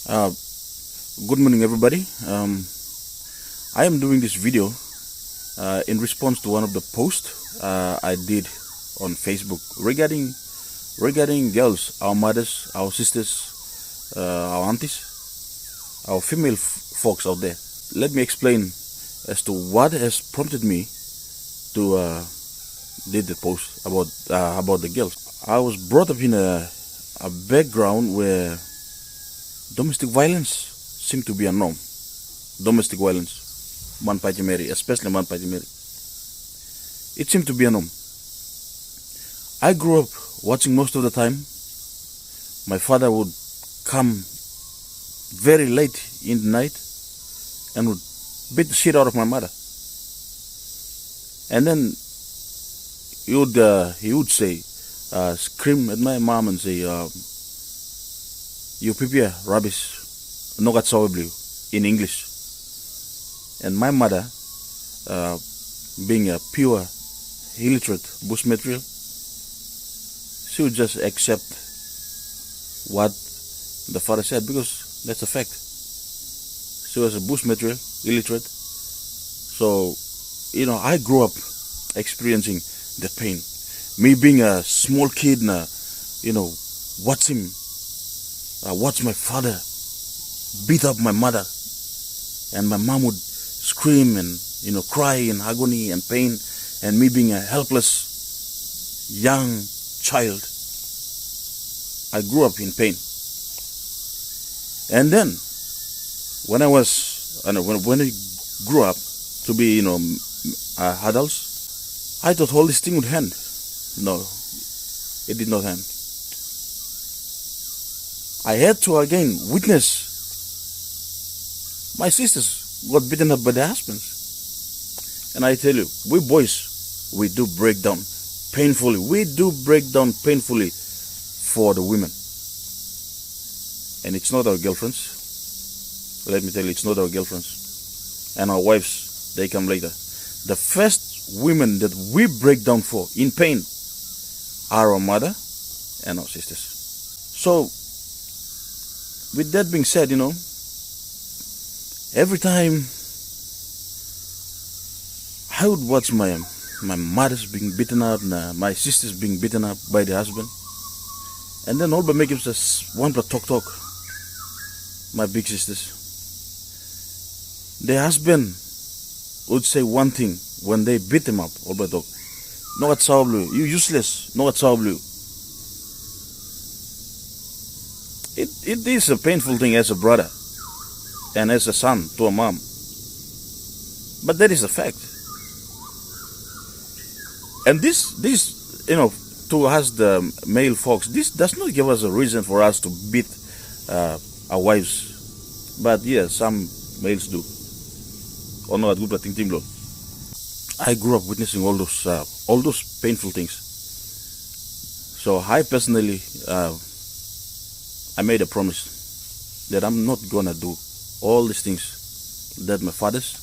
Uh, Good morning, everybody. I am doing this video in response to one of the posts I did on Facebook regarding girls, our mothers, our sisters, our aunties, our female folks out there. Let me explain as to what has prompted me to did the post about the girls. I was brought up in a background where domestic violence seemed to be a norm. Domestic violence, manpajimeri, especially manpajimeri. It seemed to be a norm. I grew up watching most of the time. My father would come very late in the night and would beat the shit out of my mother. And then he would say, scream at my mom and say, you prepare rubbish, nogat sawablu, in English. And my mother, being a pure illiterate bush material, she would just accept what the father said because that's a fact. She was a bush material, illiterate. So, I grew up experiencing the pain. Me being a small kid, watch my father beat up my mother, and my mom would scream and cry in agony and pain, and me being a helpless young child, I grew up in pain. And then when I grew up to be adults, I thought all this thing would end. No, it did not end. I had to again witness my sisters got beaten up by their husbands. And I tell you, we boys, we do break down painfully. We do break down painfully for the women. And it's not our girlfriends. Let me tell you, it's not our girlfriends. And our wives, they come later. The first women that we break down for in pain are our mother and our sisters. So, with that being said, every time I would watch my mother's being beaten up, my sisters being beaten up by the husband, and then all but make him just one but talk. My big sisters, the husband would say one thing when they beat him up, all but talk. No at blue, you useless. No at blue. It is a painful thing as a brother and as a son to a mom. But that is a fact. And this to us the male folks, this does not give us a reason for us to beat our wives. But yeah, some males do. I grew up witnessing all those painful things. So I personally I made a promise that I'm not gonna do all these things that my fathers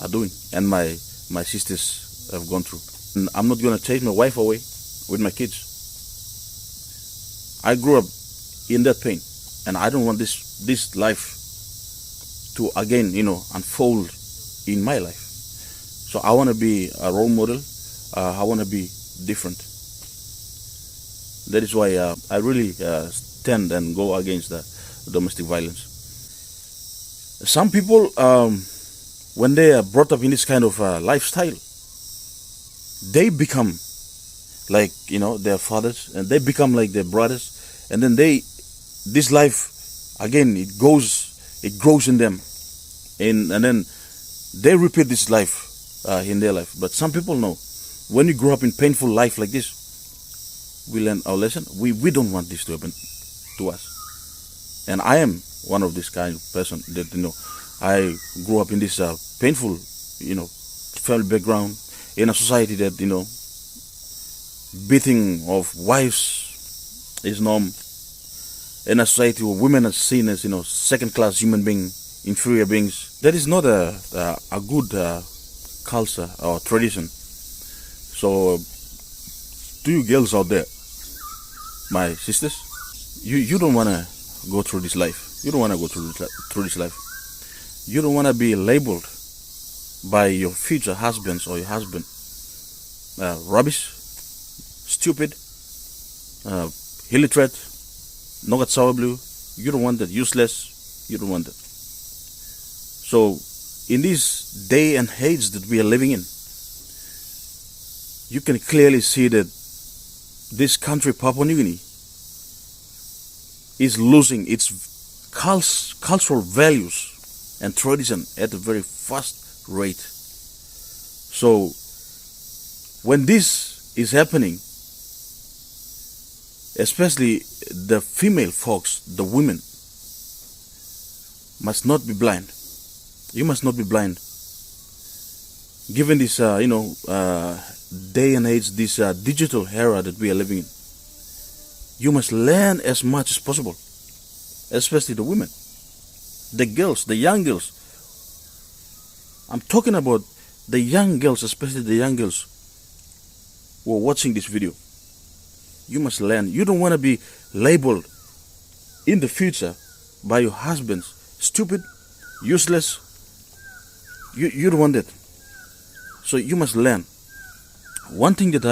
are doing and my sisters have gone through. And I'm not gonna take my wife away with my kids. I grew up in that pain, and I don't want this life to again, unfold in my life. So I want to be a role model. I want to be different. That is why I really stand and go against the domestic violence. Some people, when they are brought up in this kind of lifestyle, they become like their fathers, and they become like their brothers, and then this life again it grows in them, and then they repeat this life in their life. But some people know when you grow up in painful life like this, we learn our lesson. We don't want this to happen to us. And I am one of this kind of person that I grew up in this painful family background, in a society that beating of wives is norm, in a society where women are seen as second class human beings, inferior beings. That is not a good culture or tradition. So to you girls out there, my sisters, you don't want to go through this life. You don't want to go through this life. You don't want to be labeled by your future husbands or your husband rubbish, stupid, illiterate, not blue. You don't want that. Useless. You don't want that. So, in this day and age that we are living in, you can clearly see that this country, Papua New Guinea, is losing its cultural values and tradition at a very fast rate. So, when this is happening, especially the female folks, the women, must not be blind. You must not be blind. Given this, day and age, this digital era that we are living in, you must learn as much as possible, especially the women, the girls, the young girls. I'm talking about the young girls, especially the young girls who are watching this video. You must learn. You don't want to be labeled in the future by your husbands stupid, useless. You don't want that. So you must learn. One thing that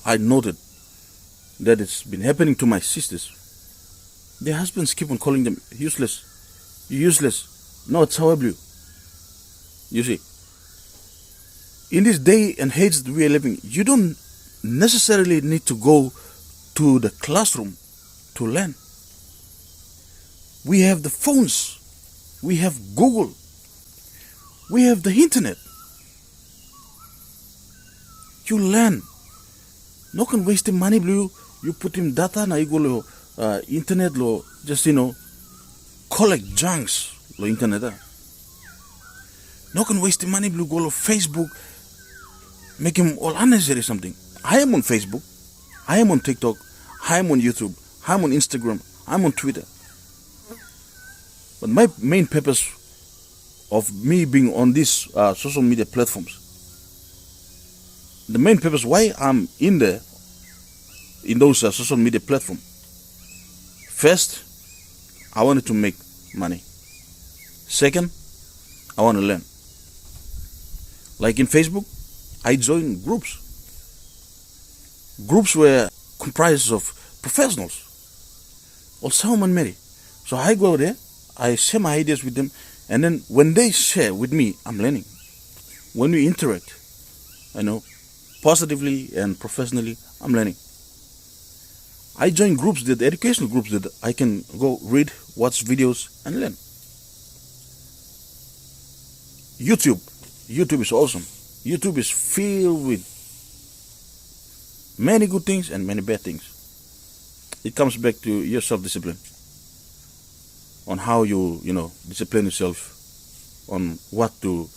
I noted that it's been happening to my sisters. Their husbands keep on calling them useless. Useless. No, it's how I blue. You see, in this day and age that we are living, you don't necessarily need to go to the classroom to learn. We have the phones. We have Google. We have the internet. You learn. No can waste money blue. You put him data na you go internet lo just collect junks lo internet. No can waste money blue go lo Facebook. Make him all unnecessary something. I am on Facebook. I am on TikTok. I am on YouTube. I am on Instagram. I am on Twitter. But my main purpose of me being on these social media platforms, the main purpose why I'm in there, in those social media platforms, first, I wanted to make money. Second, I want to learn. Like in Facebook, I joined groups. Groups were comprised of professionals, or someone married. So I go there, I share my ideas with them, and then when they share with me, I'm learning. When we interact, positively and professionally, I'm learning. I join groups, the educational groups that I can go read, watch videos, and learn. YouTube is awesome. YouTube is filled with many good things and many bad things. It comes back to your self-discipline, on how you discipline yourself, on what to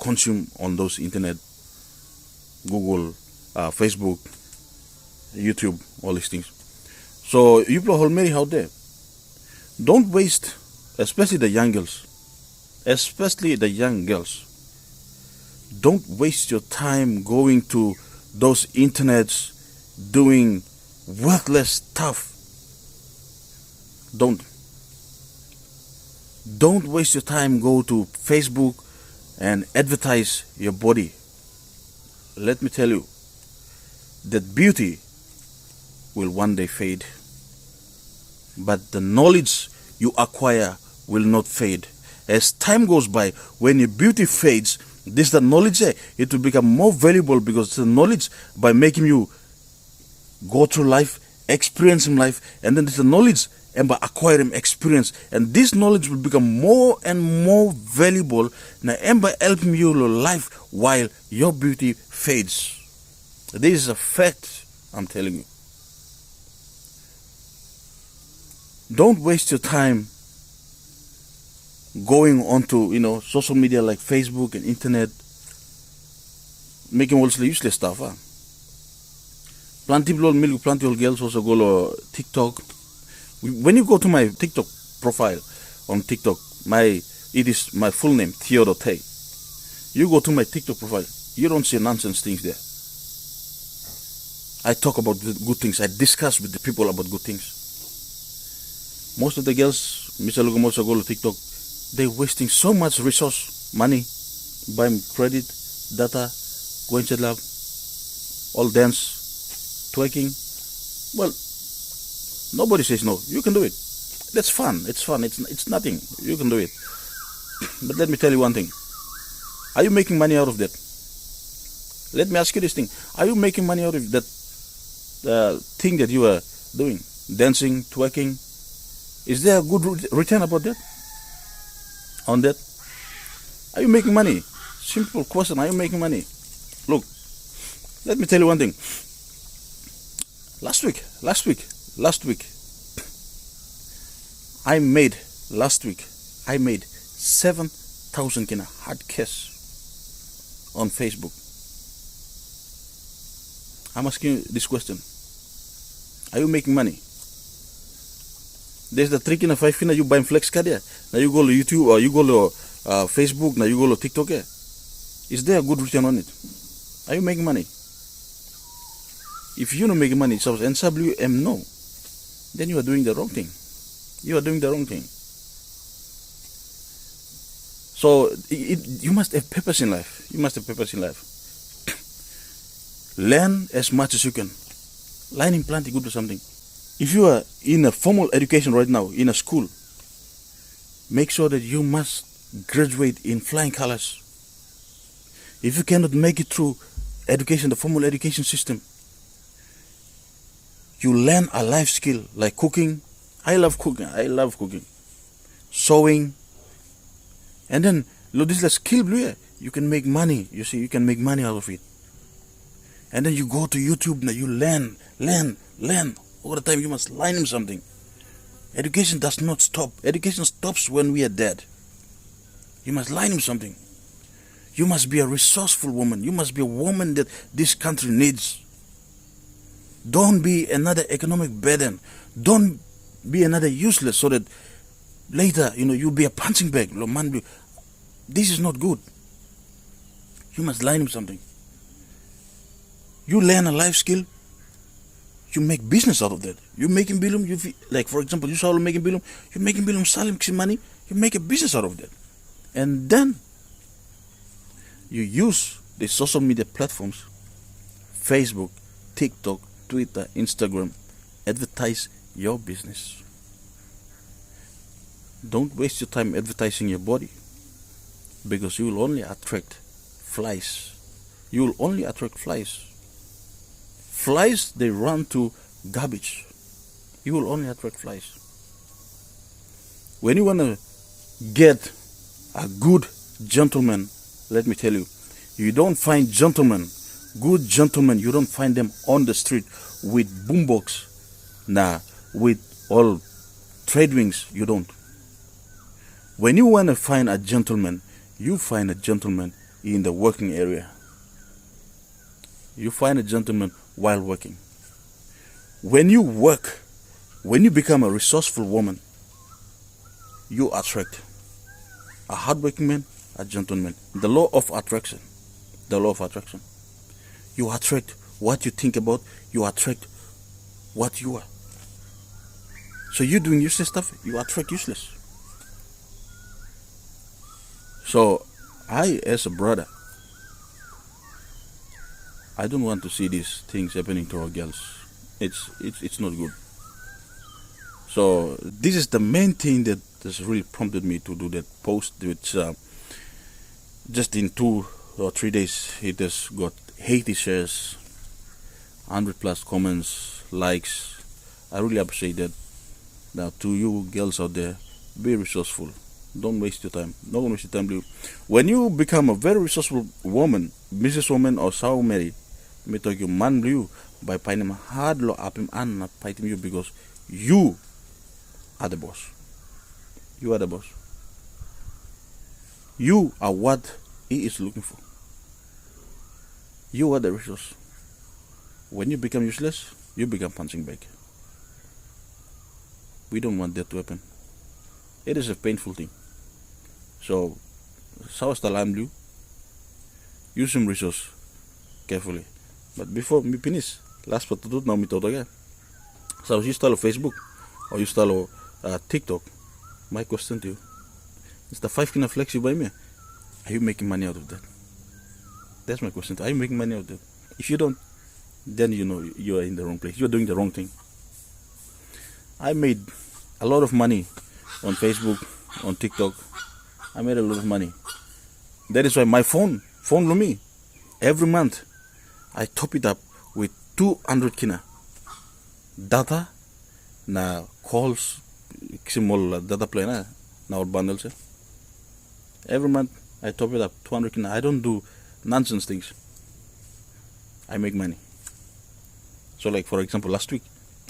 consume on those internet, Google, Facebook, YouTube, all these things. So you people are many out there. Don't waste, especially the young girls. Don't waste your time going to those internets doing worthless stuff. Don't waste your time go to Facebook and advertise your body. Let me tell you that beauty will one day fade, but the knowledge you acquire will not fade. As time goes by, when your beauty fades, the knowledge it will become more valuable, because the knowledge by making you go through life, experiencing life, and then the knowledge and by acquiring experience, and this knowledge will become more and more valuable now and by helping you life while your beauty fades. This is a fact, I'm telling you. Don't waste your time going onto social media like Facebook and internet, making all this useless stuff. Plenty of girls also go to TikTok. When you go to my TikTok profile on TikTok, it is my full name, Theodore Tay. You go to my TikTok profile, you don't see nonsense things there. I talk about the good things. I discuss with the people about good things. Most of the girls, Mr. Lugomosa go to TikTok, they're wasting so much resource, money, buying credit, data, going to lab, all dance, twerking. Well, nobody says no. You can do it. That's fun. It's fun. It's nothing. You can do it. But let me tell you one thing. Are you making money out of that? Let me ask you this thing. Are you making money out of that thing that you are doing? Dancing, twerking. Is there a good return about that? On that? Are you making money? Simple question. Are you making money? Look, let me tell you one thing. Last week, I made 7,000 Kina hard cash on Facebook. I'm asking you this question. Are you making money? There's the 3 Kina 5 Kina you buying flex card here. Now you go to YouTube or you go to Facebook, now you go to TikTok here. Is there a good return on it? Are you making money? If you're not making money, so NWM no, then you are doing the wrong thing. You are doing the wrong thing. So you must have purpose in life. You must have purpose in life. Learn as much as you can. Learning plenty good to something. If you are in a formal education right now, in a school, make sure that you must graduate in flying colors. If you cannot make it through education, the formal education system, you learn a life skill like cooking. I love cooking. Sewing. And then, look, this is a skill, blue. You can make money. You see, you can make money out of it. And then you go to YouTube, now you learn. All the time you must learn him something. Education does not stop. Education stops when we are dead. You must learn him something. You must be a resourceful woman. You must be a woman that this country needs. Don't be another economic burden. Don't be another useless so that later, you'll be a punching bag. This is not good. You must learn him something. You learn a life skill, you make business out of that. You making bilum, like for example, you saw making bilum, you making bilum selling money, you make a business out of that. And then you use the social media platforms, Facebook, TikTok, Twitter, Instagram, advertise your business. Don't waste your time advertising your body, because you will only attract flies. You will only attract flies. Flies, they run to garbage. You will only attract flies. When you want to get a good gentleman, let me tell you, you don't find good gentlemen, you don't find them on the street with boombox, with all trade wings, you don't. When you want to find a gentleman, you find a gentleman in the working area. You find a gentleman while working. When you work, when you become a resourceful woman, you attract a hardworking man, a gentleman. The law of attraction. You attract what you think about, you attract what you are. So you're doing useless stuff, you attract useless. So I, as a brother, I don't want to see these things happening to our girls. It's not good. So this is the main thing that has really prompted me to do that post, which just in 2 or 3 days it has got 80 shares, 100 plus comments, likes. I really appreciate that. Now to you girls out there, be resourceful. Don't waste your time. Don't waste your time, Blue. When you become a very resourceful woman, businesswoman or Sao Mary, me talk you man Blue by finding hard law up him and not fighting you, because you are the boss. You are the boss. You are what he is looking for. You are the resource. When you become useless, you become punching bag. We don't want that to happen. It is a painful thing. So, sawas talam Blue, use some resource carefully. But before we finish, last but not now, me todo again. So you install Facebook or you install TikTok, my question to you is the 5 kina flex you buy me. Are you making money out of that? That's my question. Are you making money out of that? If you don't, then you know you are in the wrong place. You are doing the wrong thing. I made a lot of money on Facebook, on TikTok. I made a lot of money. That is why my phone Lumi, every month, I top it up with 200 kina. Data, na calls, small data plan, na our bundles. Every month, I top it up 200 kina. I don't do nonsense things. I make money. So like for example, last week,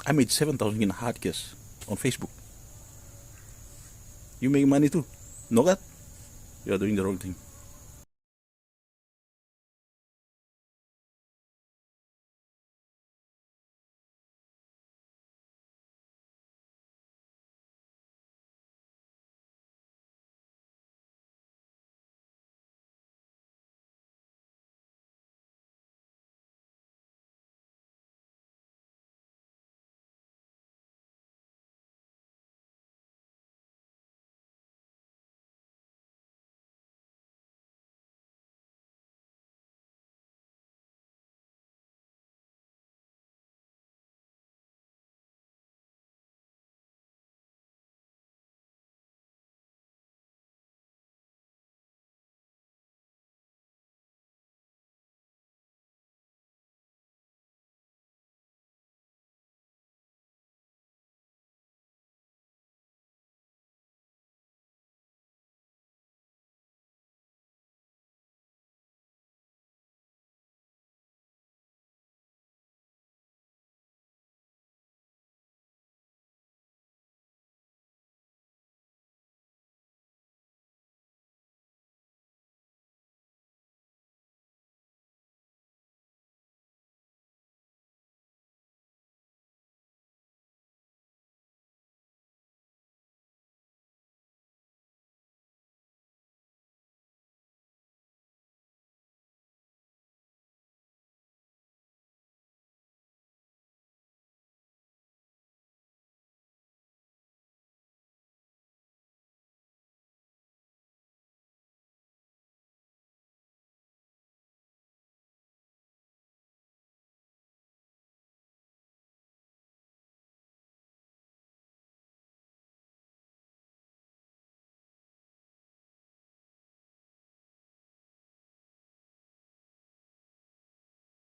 I made 7,000 kina hard cash on Facebook. You make money too. No, that you are doing the wrong thing.